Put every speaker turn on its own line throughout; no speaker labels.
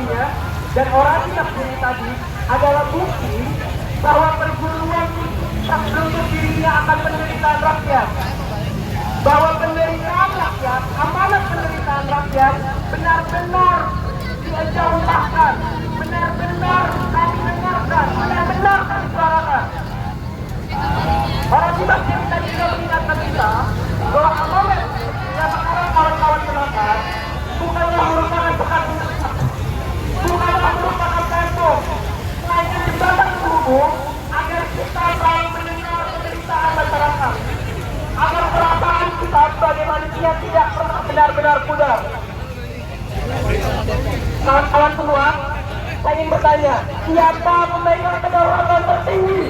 tadinya dan orasi takbiri tadi adalah bukti bahwa perguruan tak menutup dirinya akan penderitaan rakyat. Bahwa penderitaan rakyat, amanat penderitaan rakyat benar-benar diejawantahkan, benar-benar kami dengarkan, benar-benar kami suarakan. Orasi takbiri tadi juga mengingatkan kita bahwa amanat yang sekarang kawan-kawan gunakan bukanlah merupakan bekas, bukanlah merupakan tembok, melainkan jembatan penghubung agar kita saling mendengar penderitaan masyarakat, agar perasaan kita sebagai manusia tidak pernah benar-benar pudar. Kawan-kawan semua, saya ingin bertanya, siapa pemegang kedaulatan tertinggi?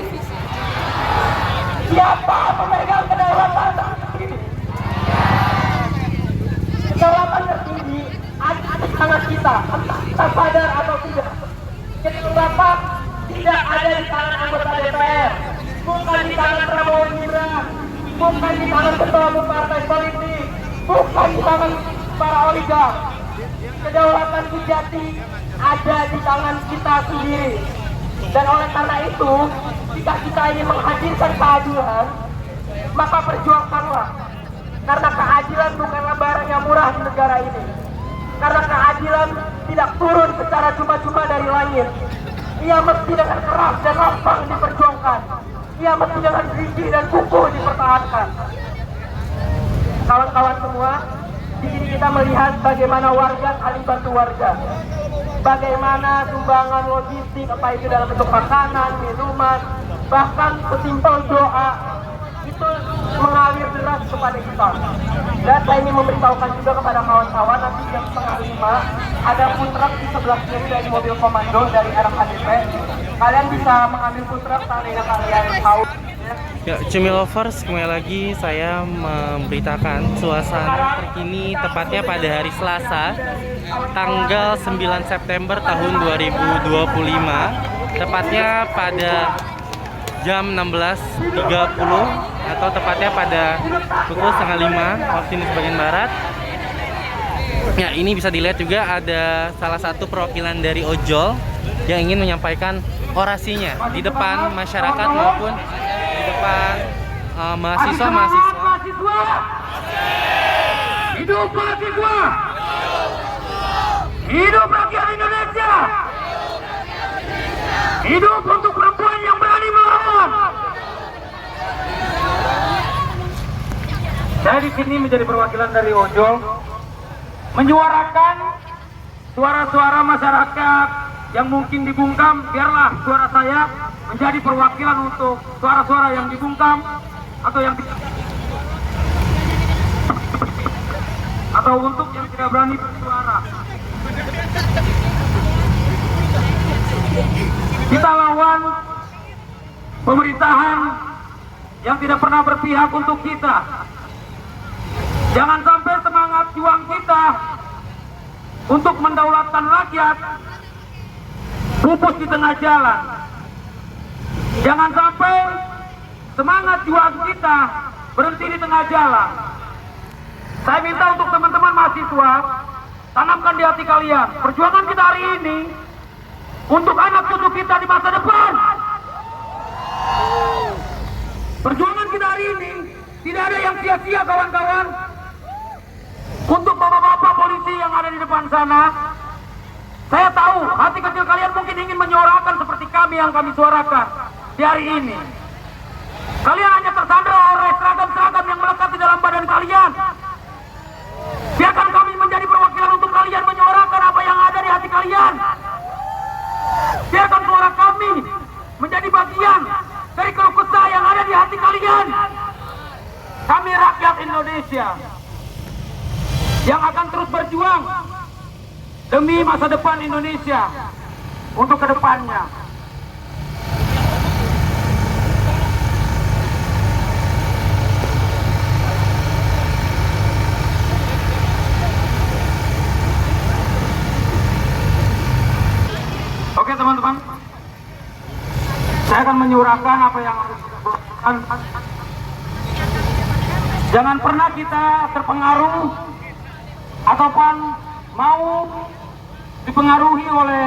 Siapa pemegang kedaulatan tertinggi? Kedaulatan tertinggi ada di tangan kita, entah kita sadar atau tidak. Kedaulatan tidak ada di tangan anggota DPR, bukan di tangan Prabowo Gibran, bukan di tangan ketua umum partai politik, bukan di tangan para oligark. Kedaulatan sejati ada di tangan kita sendiri. Dan oleh karena itu, jika kita ingin menghadirkan keadilan, maka perjuangkanlah. Karena keadilan bukanlah barang yang murah di negara ini. Karena keadilan tidak turun secara cuma-cuma dari langit. Ia mesti dengan keras dan lapang diperjuangkan. Ia mesti dengan gigi dan kuku dipertahankan. Kawan-kawan semua, di sini kita melihat bagaimana warga saling bantu warga. Bagaimana sumbangan logistik, apa itu dalam bentuk makanan, minuman, bahkan sesimpel doa itu mengalir deras kepada kita. Dan saya ingin memberitahukan juga kepada kawan-kawan, nanti jam 4:30 ada food truck di sebelah kiri dari mobil komando dari arah HDP. Kalian bisa mengambil food truck seandainya kalian tahu.
Ya, Cumi Lovers, kembali lagi saya memberitakan suasana terkini tepatnya pada hari Selasa tanggal 9 September tahun 2025, tepatnya pada jam 16.30 atau tepatnya pada pukul 4:30 waktu Indonesia bagian Barat. Ya, ini bisa dilihat juga ada salah satu perwakilan dari ojol yang ingin menyampaikan orasinya di depan masyarakat maupun di depan mahasiswa-mahasiswa.
Hidup mahasiswa! Hidup rakyat Indonesia! Hidup untuk perempuan yang berani melawan! Saya di sini menjadi perwakilan dari ojol, menyuarakan suara-suara masyarakat yang mungkin dibungkam. Biarlah suara saya menjadi perwakilan untuk suara-suara yang dibungkam atau yang untuk yang tidak berani bersuara. Kita lawan pemerintahan yang tidak pernah berpihak untuk kita. Jangan sampai semangat juang kita untuk mendaulatkan rakyat pupus di tengah jalan. Jangan sampai semangat juang kita berhenti di tengah jalan. Saya minta untuk teman-teman mahasiswa, tanamkan di hati kalian, perjuangan kita hari ini untuk anak cucu kita di masa depan. Perjuangan kita hari ini tidak ada yang sia-sia, kawan-kawan. Untuk bapak-bapak polisi yang ada di depan sana, saya tahu hati kecil kalian mungkin ingin menyuarakan seperti kami yang kami suarakan di hari ini. Kalian hanya tersandra oleh seragam-seragam yang melekat di dalam badan kalian. Biarkan kami menjadi perwakilan untuk kalian menyuarakan apa yang ada di hati kalian. Biarkan suara kami menjadi bagian dari keluh kesah yang ada di hati kalian. Kami rakyat Indonesia yang akan terus berjuang demi masa depan Indonesia untuk kedepannya. Oke teman-teman, saya akan menyuarakan apa yang harus dilakukan. Jangan pernah kita terpengaruh ataupun mau
dipengaruhi oleh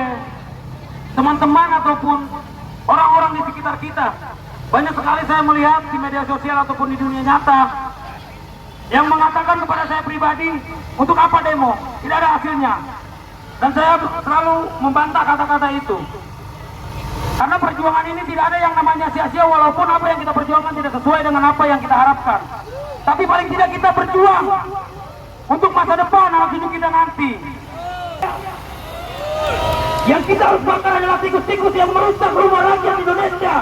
teman-teman ataupun orang-orang di sekitar kita. Banyak sekali saya melihat di media sosial ataupun di dunia nyata yang mengatakan kepada saya pribadi, untuk apa demo? Tidak ada hasilnya. Dan saya selalu membantah kata-kata itu. Karena perjuangan ini tidak ada yang namanya sia-sia, walaupun apa yang kita perjuangkan tidak sesuai dengan apa yang kita harapkan. Tapi paling tidak kita berjuang untuk masa depan anak cucu kita nanti. Yang kita harus bakar adalah tikus-tikus yang merusak rumah rakyat Indonesia.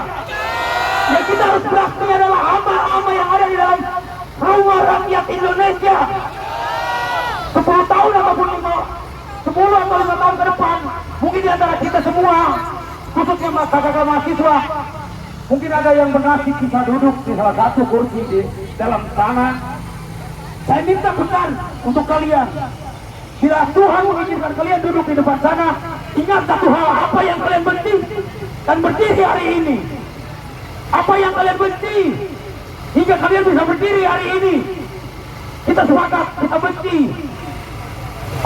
Yang kita harus berantas adalah hama-hama yang ada di dalam rumah rakyat Indonesia. 10 tahun ataupun 10 atau 5 tahun ke depan, mungkin di antara kita semua, khususnya kakak-kakak mahasiswa, mungkin ada yang bernasib bisa duduk di salah satu kursi di dalam sana. Saya minta pesan untuk kalian, bila Tuhan mengizinkan kalian duduk di depan sana, ingat satu hal, apa yang kalian benci dan berdiri hari ini. Apa yang kalian benci hingga kalian bisa berdiri hari ini. Kita sepakat, kita benci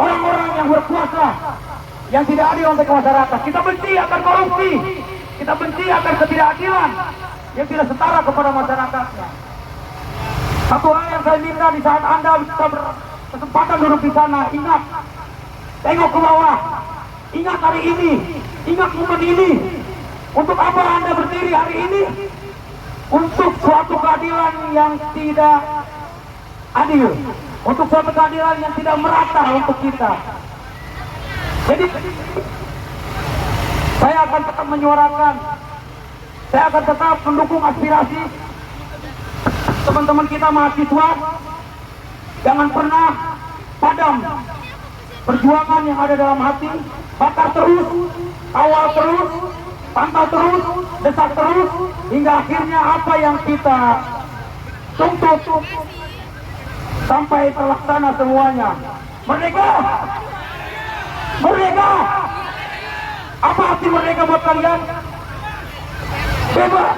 orang-orang yang berkuasa, yang tidak adil untuk masyarakat. Kita benci akan korupsi, kita benci akan ketidakadilan yang tidak setara kepada masyarakatnya. Satu hal yang saya minta di saat Anda bisa berkesempatan duduk di sana, ingat, tengok ke bawah, ingat hari ini, ingat momen ini. Untuk apa Anda berdiri hari ini? Untuk suatu keadilan yang tidak adil, untuk suatu keadilan yang tidak merata untuk kita. Jadi saya akan tetap menyuarakan, saya akan tetap mendukung aspirasi teman-teman kita mahasiswa. Jangan pernah padam perjuangan yang ada dalam hati, bakar terus, kawal terus, pantau terus, desak terus, hingga akhirnya apa yang kita tuntut sampai terlaksana semuanya. Merdeka! Merdeka! Apa arti merdeka buat kalian? Bebas!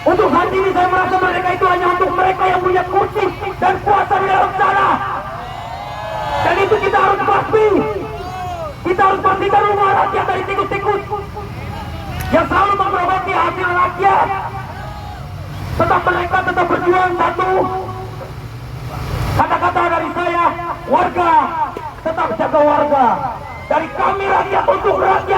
Untuk saat ini saya merasa merdeka itu hanya untuk mereka yang punya kursi dan kuasa di dalam sana. Dan itu kita harus basmi. Kita harus pastikan rumah rakyat dari tikus-tikus yang selalu memperbaiki hasil rakyat. Tetap mereka tetap berjuang satu. Kata-kata dari saya, warga, tetap jaga warga. Dari kami rakyat untuk rakyat.